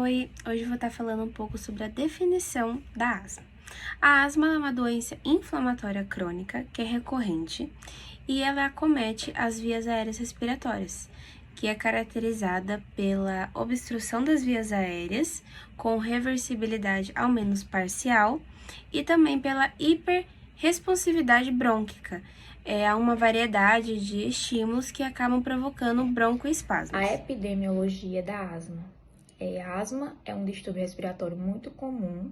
Oi, hoje eu vou estar falando um pouco sobre a definição da asma. A asma é uma doença inflamatória crônica que é recorrente e ela acomete as vias aéreas respiratórias, que é caracterizada pela obstrução das vias aéreas, com reversibilidade ao menos parcial, e também pela hiperresponsividade brônquica. Há uma variedade de estímulos que acabam provocando broncoespasmos. A epidemiologia da asma. A asma é um distúrbio respiratório muito comum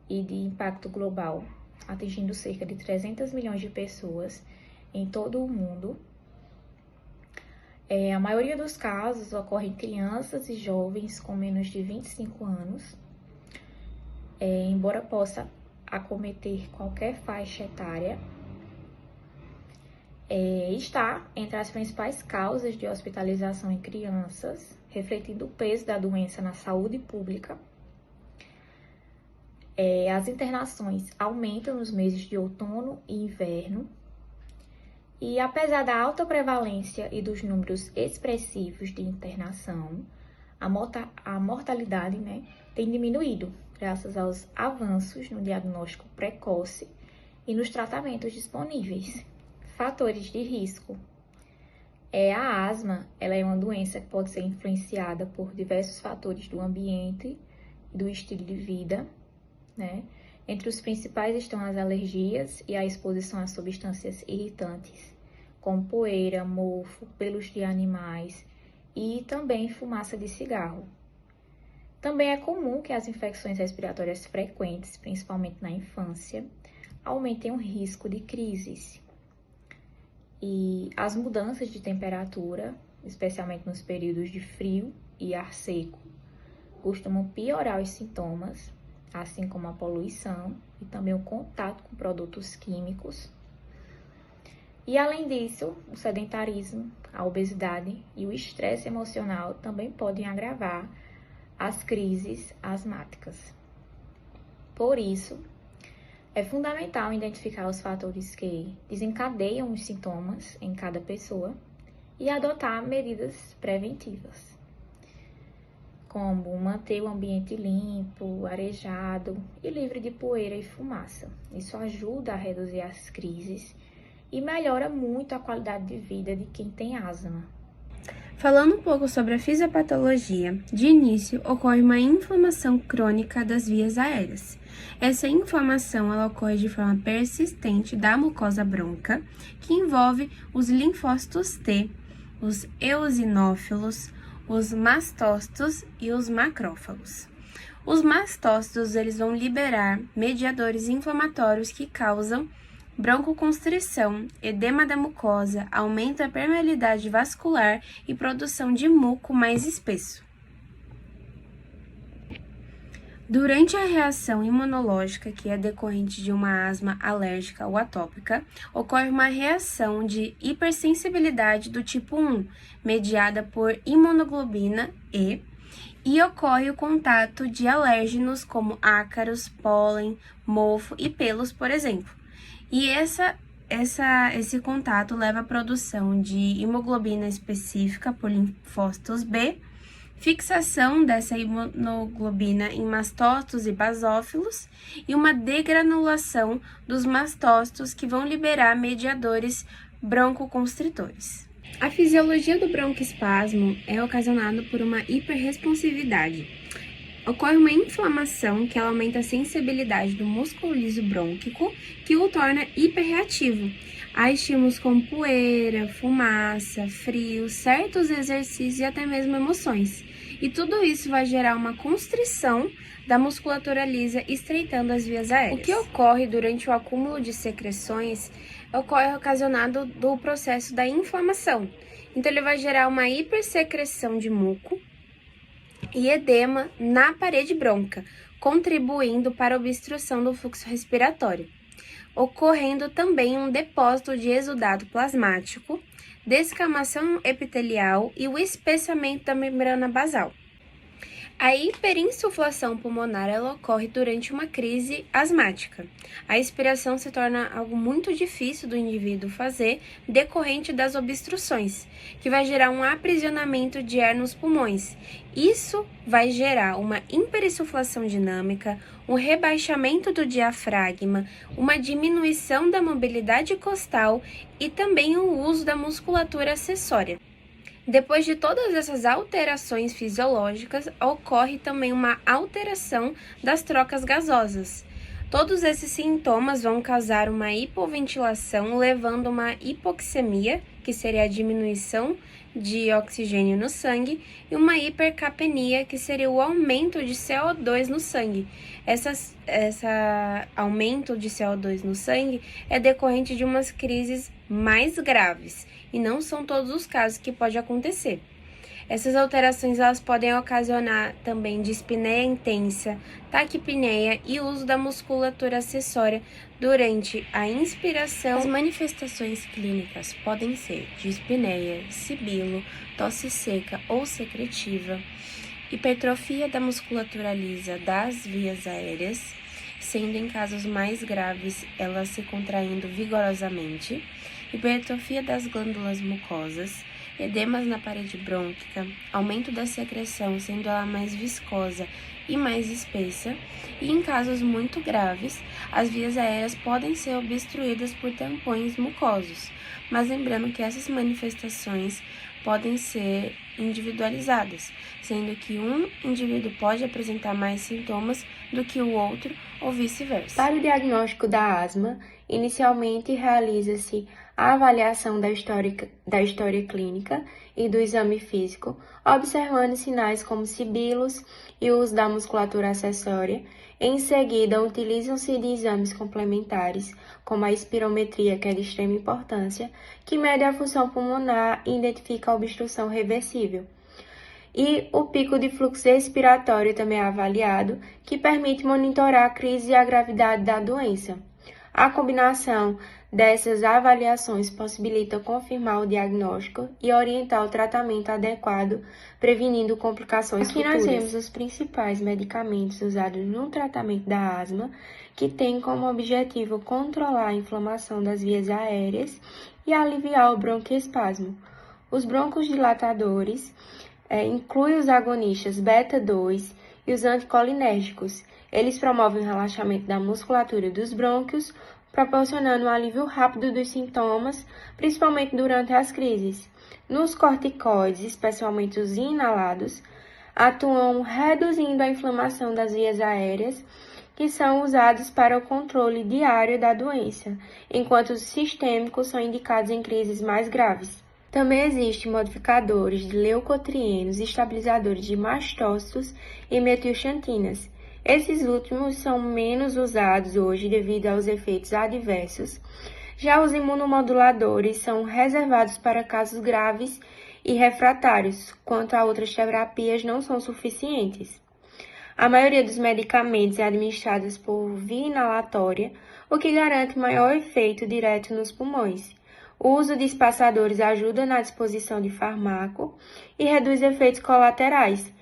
e de impacto global, atingindo cerca de 300 milhões de pessoas em todo o mundo. A maioria dos casos ocorre em crianças e jovens com menos de 25 anos, embora possa acometer qualquer faixa etária. Está entre as principais causas de hospitalização em crianças, refletindo o peso da doença na saúde pública. As internações aumentam nos meses de outono e inverno. E apesar da alta prevalência e dos números expressivos de internação, a mortalidade, tem diminuído, graças aos avanços no diagnóstico precoce e nos tratamentos disponíveis. Fatores de risco. A asma, ela é uma doença que pode ser influenciada por diversos fatores do ambiente e do estilo de vida, Entre os principais estão as alergias e a exposição a substâncias irritantes, como poeira, mofo, pelos de animais e também fumaça de cigarro. Também é comum que as infecções respiratórias frequentes, principalmente na infância, aumentem o risco de crises. E as mudanças de temperatura, especialmente nos períodos de frio e ar seco, costumam piorar os sintomas, assim como a poluição e também o contato com produtos químicos. E além disso, o sedentarismo, a obesidade e o estresse emocional também podem agravar as crises asmáticas. Por isso, é fundamental identificar os fatores que desencadeiam os sintomas em cada pessoa e adotar medidas preventivas, como manter o ambiente limpo, arejado e livre de poeira e fumaça. Isso ajuda a reduzir as crises e melhora muito a qualidade de vida de quem tem asma. Falando um pouco sobre a fisiopatologia, de início ocorre uma inflamação crônica das vias aéreas. Essa inflamação ela ocorre de forma persistente da mucosa brônquica, que envolve os linfócitos T, os eosinófilos, os mastócitos e os macrófagos. Os mastócitos eles vão liberar mediadores inflamatórios que causam broncoconstrição, edema da mucosa, aumento da permeabilidade vascular e produção de muco mais espesso. Durante a reação imunológica, que é decorrente de uma asma alérgica ou atópica, ocorre uma reação de hipersensibilidade do tipo 1, mediada por imunoglobulina e ocorre o contato de alérgenos como ácaros, pólen, mofo e pelos, por exemplo. E esse contato leva à produção de hemoglobina específica por linfócitos B, fixação dessa imunoglobina em mastócitos e basófilos e uma degranulação dos mastócitos que vão liberar mediadores broncoconstritores. A fisiologia do broncoespasmo é ocasionada por uma hiperresponsividade. Ocorre uma inflamação que ela aumenta a sensibilidade do músculo liso brônquico, que o torna hiperreativo. Há estímulos como poeira, fumaça, frio, certos exercícios e até mesmo emoções. E tudo isso vai gerar uma constrição da musculatura lisa, estreitando as vias aéreas. O que ocorre durante o acúmulo de secreções ocorre ocasionado do processo da inflamação. Então, ele vai gerar uma hipersecreção de muco e edema na parede brônquica, contribuindo para a obstrução do fluxo respiratório, ocorrendo também um depósito de exudado plasmático, descamação epitelial e o espessamento da membrana basal. A hiperinsuflação pulmonar ela ocorre durante uma crise asmática. A expiração se torna algo muito difícil do indivíduo fazer, decorrente das obstruções, que vai gerar um aprisionamento de ar nos pulmões. Isso vai gerar uma hiperinsuflação dinâmica, um rebaixamento do diafragma, uma diminuição da mobilidade costal e também o uso da musculatura acessória. Depois de todas essas alterações fisiológicas, ocorre também uma alteração das trocas gasosas. Todos esses sintomas vão causar uma hipoventilação, levando a uma hipoxemia, que seria a diminuição de oxigênio no sangue, e uma hipercapnia, que seria o aumento de CO2 no sangue. Esse aumento de CO2 no sangue é decorrente de umas crises mais graves, e não são todos os casos que pode acontecer. Essas alterações elas podem ocasionar também dispneia intensa, taquipneia e uso da musculatura acessória durante a inspiração. As manifestações clínicas podem ser dispneia, sibilo, tosse seca ou secretiva, hipertrofia da musculatura lisa das vias aéreas, sendo em casos mais graves ela se contraindo vigorosamente, hipertrofia das glândulas mucosas, edemas na parede brônquica, aumento da secreção, sendo ela mais viscosa e mais espessa, e em casos muito graves, as vias aéreas podem ser obstruídas por tampões mucosos, mas lembrando que essas manifestações podem ser individualizadas, sendo que um indivíduo pode apresentar mais sintomas do que o outro ou vice-versa. Para o diagnóstico da asma, inicialmente realiza-se a avaliação da história clínica e do exame físico, observando sinais como sibilos e o uso da musculatura acessória. Em seguida, utilizam-se de exames complementares, como a espirometria, que é de extrema importância, que mede a função pulmonar e identifica a obstrução reversível. E o pico de fluxo expiratório também é avaliado, que permite monitorar a crise e a gravidade da doença. A combinação dessas avaliações possibilita confirmar o diagnóstico e orientar o tratamento adequado, prevenindo complicações futuras. Aqui nós vemos os principais medicamentos usados no tratamento da asma, que tem como objetivo controlar a inflamação das vias aéreas e aliviar o bronquiespasmo. Os broncodilatadores incluem os agonistas beta-2 e os anticolinérgicos. Eles promovem o relaxamento da musculatura dos brônquios, proporcionando um alívio rápido dos sintomas, principalmente durante as crises. Nos corticoides, especialmente os inalados, atuam reduzindo a inflamação das vias aéreas, que são usados para o controle diário da doença, enquanto os sistêmicos são indicados em crises mais graves. Também existem modificadores de leucotrienos e estabilizadores de mastócitos e metilxantinas. Esses últimos são menos usados hoje devido aos efeitos adversos. Já os imunomoduladores são reservados para casos graves e refratários, quanto a outras terapias não são suficientes. A maioria dos medicamentos é administrada por via inalatória, o que garante maior efeito direto nos pulmões. O uso de espaçadores ajuda na disposição de fármaco e reduz efeitos colaterais.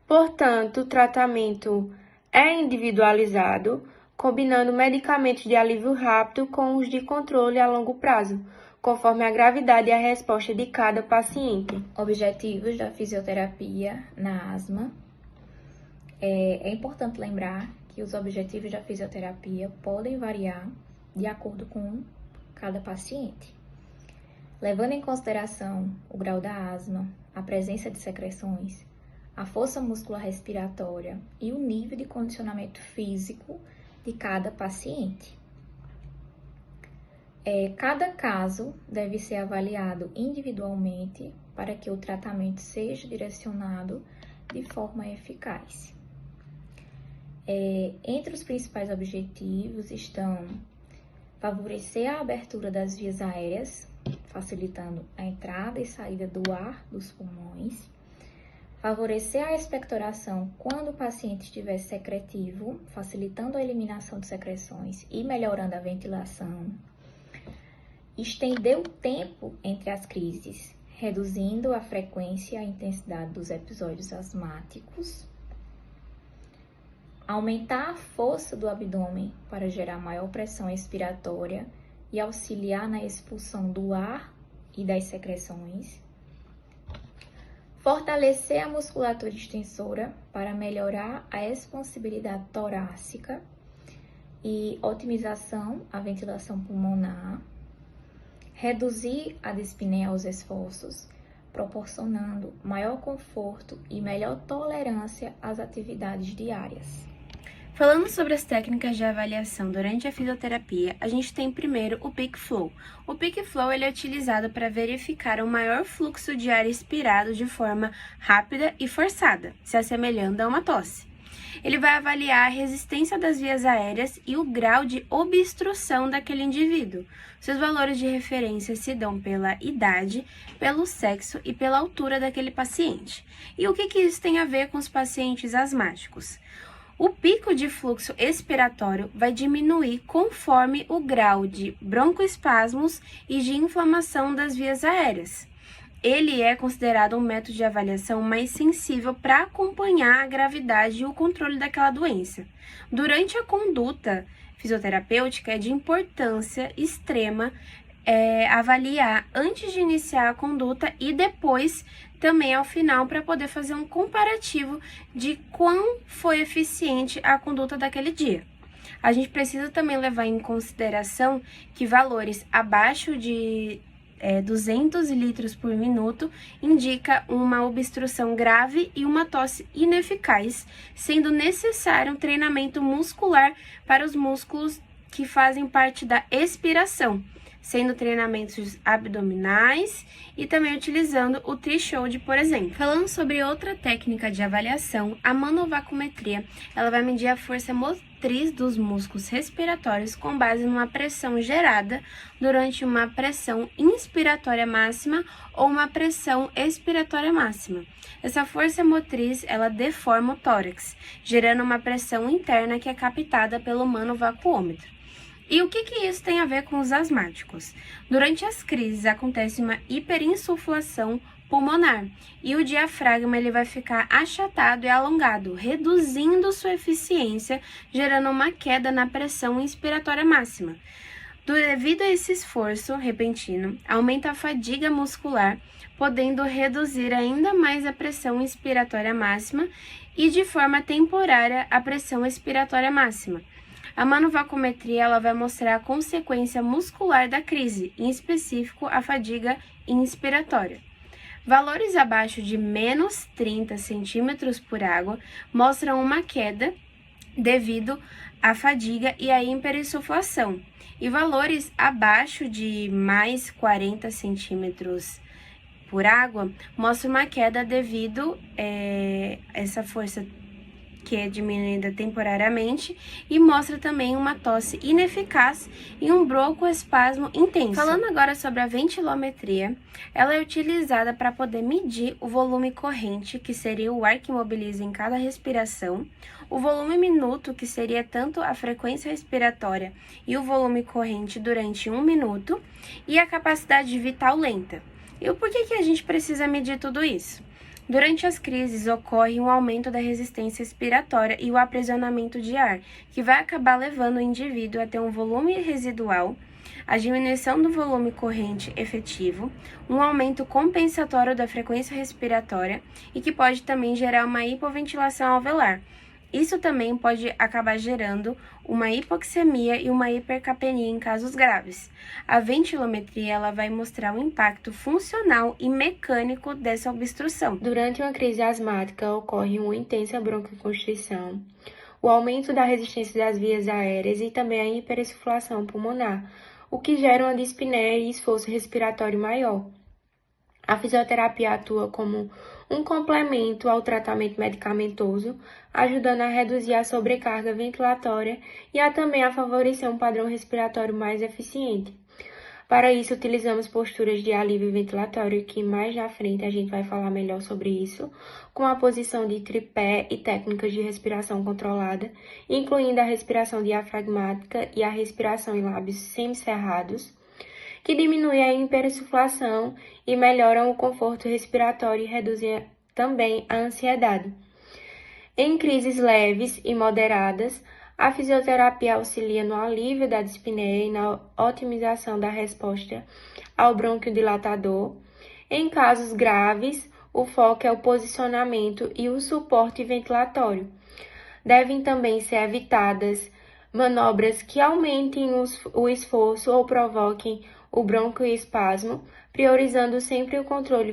Portanto, o tratamento é individualizado, combinando medicamentos de alívio rápido com os de controle a longo prazo, conforme a gravidade e a resposta de cada paciente. Objetivos da fisioterapia na asma. É importante lembrar que os objetivos da fisioterapia podem variar de acordo com cada paciente. Levando em consideração o grau da asma, a presença de secreções, a força muscular respiratória e o nível de condicionamento físico de cada paciente. Cada caso deve ser avaliado individualmente para que o tratamento seja direcionado de forma eficaz. Entre os principais objetivos estão favorecer a abertura das vias aéreas, facilitando a entrada e saída do ar dos pulmões, favorecer a expectoração quando o paciente estiver secretivo, facilitando a eliminação de secreções e melhorando a ventilação, estender o tempo entre as crises, reduzindo a frequência e a intensidade dos episódios asmáticos, aumentar a força do abdômen para gerar maior pressão expiratória e auxiliar na expulsão do ar e das secreções. Fortalecer a musculatura extensora para melhorar a expansibilidade torácica e otimização à ventilação pulmonar. Reduzir a dispneia aos esforços, proporcionando maior conforto e melhor tolerância às atividades diárias. Falando sobre as técnicas de avaliação durante a fisioterapia, a gente tem primeiro o Peak Flow. O Peak Flow ele é utilizado para verificar o maior fluxo de ar expirado de forma rápida e forçada, se assemelhando a uma tosse. Ele vai avaliar a resistência das vias aéreas e o grau de obstrução daquele indivíduo. Seus valores de referência se dão pela idade, pelo sexo e pela altura daquele paciente. E o que isso tem a ver com os pacientes asmáticos? O pico de fluxo expiratório vai diminuir conforme o grau de broncoespasmos e de inflamação das vias aéreas. Ele é considerado um método de avaliação mais sensível para acompanhar a gravidade e o controle daquela doença. Durante a conduta fisioterapêutica, é de importância extrema avaliar antes de iniciar a conduta e depois também ao final para poder fazer um comparativo de quão foi eficiente a conduta daquele dia. A gente precisa também levar em consideração que valores abaixo de 200 litros por minuto indica uma obstrução grave e uma tosse ineficaz, sendo necessário um treinamento muscular para os músculos que fazem parte da expiração, sendo treinamentos abdominais e também utilizando o threshold, por exemplo. Falando sobre outra técnica de avaliação, a manovacumetria, ela vai medir a força motriz dos músculos respiratórios com base numa pressão gerada durante uma pressão inspiratória máxima ou uma pressão expiratória máxima. Essa força motriz, ela deforma o tórax, gerando uma pressão interna que é captada pelo manovacuômetro. E o que isso tem a ver com os asmáticos? Durante as crises acontece uma hiperinsuflação pulmonar e o diafragma ele vai ficar achatado e alongado, reduzindo sua eficiência, gerando uma queda na pressão inspiratória máxima. Devido a esse esforço repentino, aumenta a fadiga muscular, podendo reduzir ainda mais a pressão inspiratória máxima e, de forma temporária, a pressão expiratória máxima. A manovacumetria ela vai mostrar a consequência muscular da crise, em específico a fadiga inspiratória. Valores abaixo de menos 30 centímetros por água mostram uma queda devido à fadiga e à hiperinsuflação. E valores abaixo de mais 40 centímetros por água mostram uma queda devido a essa força que é diminuída temporariamente e mostra também uma tosse ineficaz e um broncoespasmo intenso. Falando agora sobre a ventilometria, ela é utilizada para poder medir o volume corrente, que seria o ar que mobiliza em cada respiração, o volume minuto, que seria tanto a frequência respiratória e o volume corrente durante 1 minuto, e a capacidade vital lenta. E o porquê que a gente precisa medir tudo isso? Durante as crises, ocorre um aumento da resistência expiratória e o aprisionamento de ar, que vai acabar levando o indivíduo a ter um volume residual, a diminuição do volume corrente efetivo, um aumento compensatório da frequência respiratória e que pode também gerar uma hipoventilação alveolar. Isso também pode acabar gerando uma hipoxemia e uma hipercapnia em casos graves. A ventilometria ela vai mostrar o impacto funcional e mecânico dessa obstrução. Durante uma crise asmática, ocorre uma intensa broncoconstrição, o aumento da resistência das vias aéreas e também a hiperinsuflação pulmonar, o que gera uma dispneia e esforço respiratório maior. A fisioterapia atua como um complemento ao tratamento medicamentoso, ajudando a reduzir a sobrecarga ventilatória e também a favorecer um padrão respiratório mais eficiente. Para isso, utilizamos posturas de alívio ventilatório, que mais na frente a gente vai falar melhor sobre isso, com a posição de tripé e técnicas de respiração controlada, incluindo a respiração diafragmática e a respiração em lábios semicerrados, que diminuem a hiperinsuflação e melhoram o conforto respiratório e reduzem também a ansiedade. Em crises leves e moderadas, a fisioterapia auxilia no alívio da dispneia e na otimização da resposta ao bronquiodilatador. Em casos graves, o foco é o posicionamento e o suporte ventilatório. Devem também ser evitadas manobras que aumentem o esforço ou provoquem o broncoespasmo, priorizando sempre o controle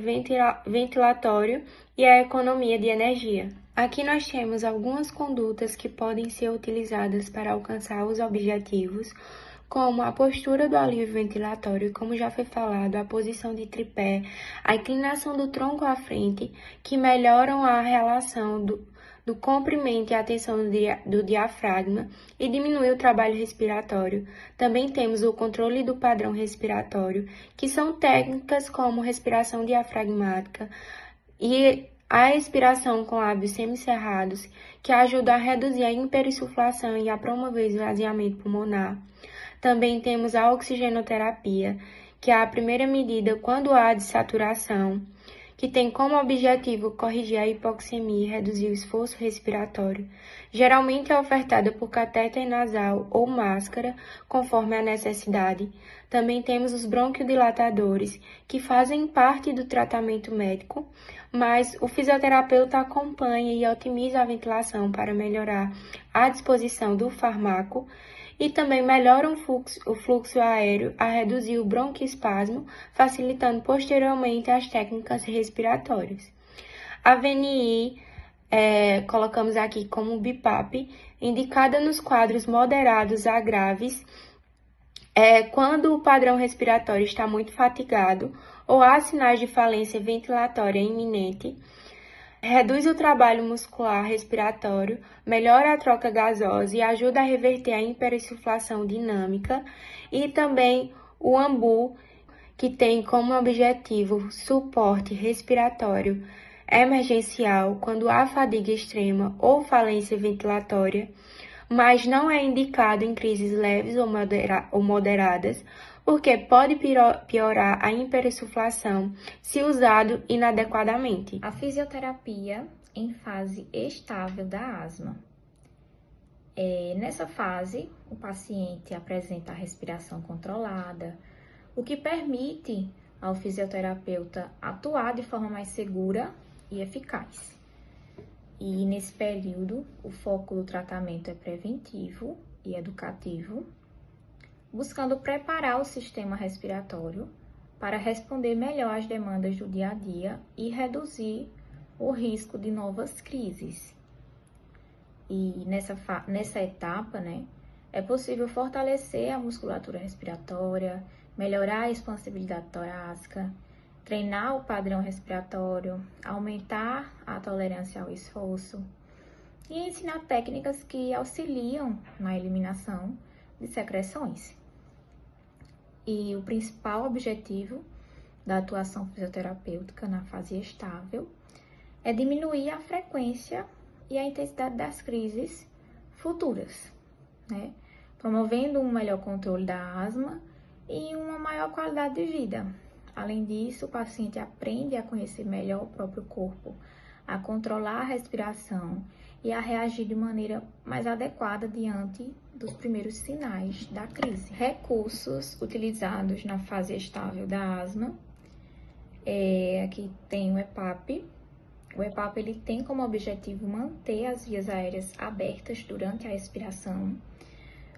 ventilatório e a economia de energia. Aqui nós temos algumas condutas que podem ser utilizadas para alcançar os objetivos, como a postura do alívio ventilatório, como já foi falado, a posição de tripé, a inclinação do tronco à frente, que melhoram a relação do comprimento e a tensão do diafragma e diminui o trabalho respiratório. Também temos o controle do padrão respiratório, que são técnicas como respiração diafragmática e a expiração com lábios semicerrados, que ajuda a reduzir a hiperinsuflação e a promover o esvaziamento pulmonar. Também temos a oxigenoterapia, que é a primeira medida quando há desaturação, que tem como objetivo corrigir a hipoxemia e reduzir o esforço respiratório. Geralmente é ofertada por catéter nasal ou máscara, conforme a necessidade. Também temos os bronquiodilatadores, que fazem parte do tratamento médico, mas o fisioterapeuta acompanha e otimiza a ventilação para melhorar a disposição do fármaco e também melhoram o fluxo aéreo a reduzir o broncoespasmo, facilitando posteriormente as técnicas respiratórias. A VNI, colocamos aqui como BiPAP, indicada nos quadros moderados a graves, quando o padrão respiratório está muito fatigado ou há sinais de falência ventilatória iminente, reduz o trabalho muscular respiratório, melhora a troca gasosa e ajuda a reverter a hiperinsuflação dinâmica, e também o AMBU, que tem como objetivo suporte respiratório emergencial quando há fadiga extrema ou falência ventilatória, mas não é indicado em crises leves ou moderadas, porque pode piorar a hiperinsuflação se usado inadequadamente. A fisioterapia em fase estável da asma. Nessa fase, o paciente apresenta a respiração controlada, o que permite ao fisioterapeuta atuar de forma mais segura e eficaz. E nesse período, o foco do tratamento é preventivo e educativo, buscando preparar o sistema respiratório para responder melhor às demandas do dia a dia e reduzir o risco de novas crises. E nessa etapa, é possível fortalecer a musculatura respiratória, melhorar a expansibilidade torácica, treinar o padrão respiratório, aumentar a tolerância ao esforço e ensinar técnicas que auxiliam na eliminação de secreções. E o principal objetivo da atuação fisioterapêutica na fase estável é diminuir a frequência e a intensidade das crises futuras, promovendo um melhor controle da asma e uma maior qualidade de vida. Além disso, o paciente aprende a conhecer melhor o próprio corpo, a controlar a respiração e a reagir de maneira mais adequada diante dos primeiros sinais da crise. Recursos utilizados na fase estável da asma. Aqui tem o EPAP. O EPAP ele tem como objetivo manter as vias aéreas abertas durante a expiração,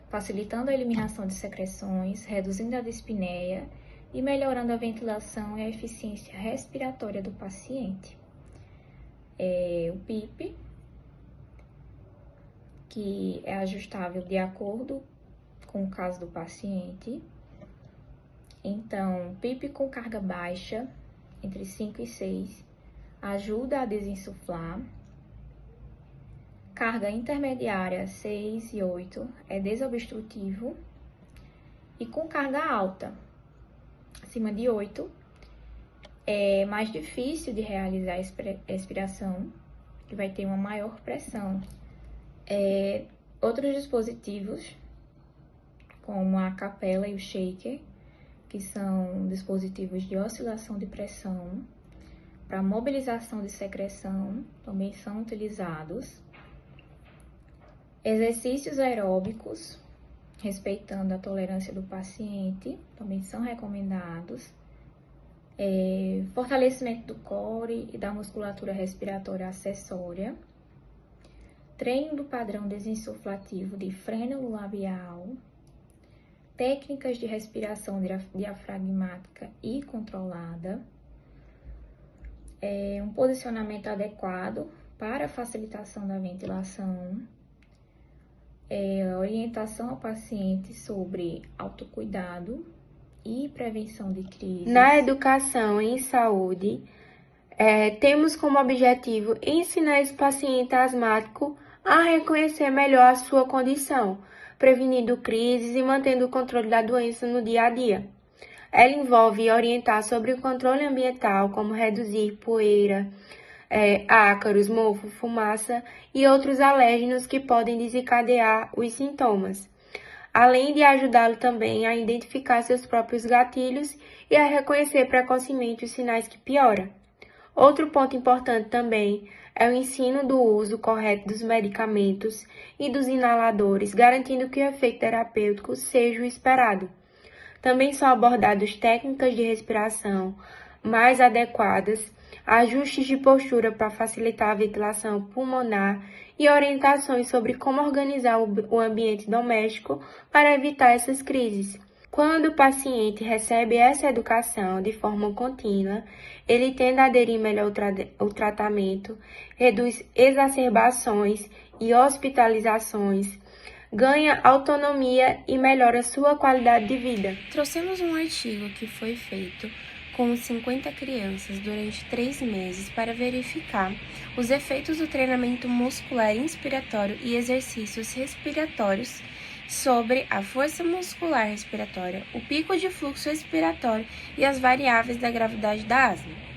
facilitando a eliminação de secreções, reduzindo a dispneia e melhorando a ventilação e a eficiência respiratória do paciente. O PIP, que é ajustável de acordo com o caso do paciente. Então, PIP com carga baixa, entre 5 e 6, ajuda a desinsuflar. Carga intermediária, 6 e 8, é desobstrutivo. E com carga alta, acima de 8, é mais difícil de realizar a expiração, que vai ter uma maior pressão. Outros dispositivos, como a capela e o shaker, que são dispositivos de oscilação de pressão, para mobilização de secreção, também são utilizados. Exercícios aeróbicos, respeitando a tolerância do paciente, também são recomendados. Fortalecimento do core e da musculatura respiratória acessória. Treino do padrão desinsuflativo de frênulo labial. Técnicas de respiração diafragmática e controlada. Um posicionamento adequado para a facilitação da ventilação. Orientação ao paciente sobre autocuidado e prevenção de crises. Na educação em saúde, temos como objetivo ensinar esse paciente asmático a reconhecer melhor a sua condição, prevenindo crises e mantendo o controle da doença no dia a dia. Ela envolve orientar sobre o controle ambiental, como reduzir poeira, ácaros, mofo, fumaça e outros alérgenos que podem desencadear os sintomas, além de ajudá-lo também a identificar seus próprios gatilhos e a reconhecer precocemente os sinais que pioram. Outro ponto importante também é o ensino do uso correto dos medicamentos e dos inaladores, garantindo que o efeito terapêutico seja o esperado. Também são abordadas técnicas de respiração mais adequadas, ajustes de postura para facilitar a ventilação pulmonar e orientações sobre como organizar o ambiente doméstico para evitar essas crises. Quando o paciente recebe essa educação de forma contínua, ele tende a aderir melhor ao tratamento, reduz exacerbações e hospitalizações, ganha autonomia e melhora sua qualidade de vida. Trouxemos um artigo que foi feito com 50 crianças durante 3 meses para verificar os efeitos do treinamento muscular inspiratório e exercícios respiratórios sobre a força muscular respiratória, o pico de fluxo respiratório e as variáveis da gravidade da asma.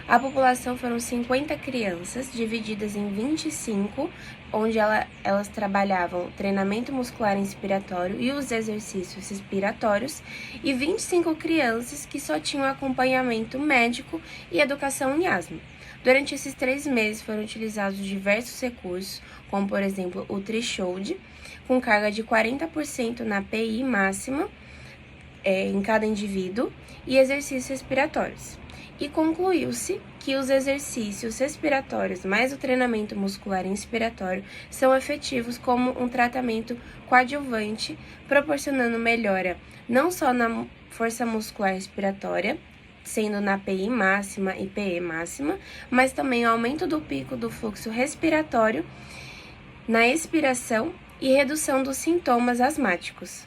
A população foram 50 crianças, divididas em 25, onde elas trabalhavam treinamento muscular inspiratório e os exercícios respiratórios, e 25 crianças que só tinham acompanhamento médico e educação em asma. Durante esses 3 meses foram utilizados diversos recursos, como por exemplo o threshold, com carga de 40% na PI máxima em cada indivíduo, e exercícios respiratórios. E concluiu-se que os exercícios respiratórios mais o treinamento muscular inspiratório são efetivos como um tratamento coadjuvante, proporcionando melhora não só na força muscular respiratória, sendo na PI máxima e PE máxima, mas também o aumento do pico do fluxo respiratório na expiração e redução dos sintomas asmáticos.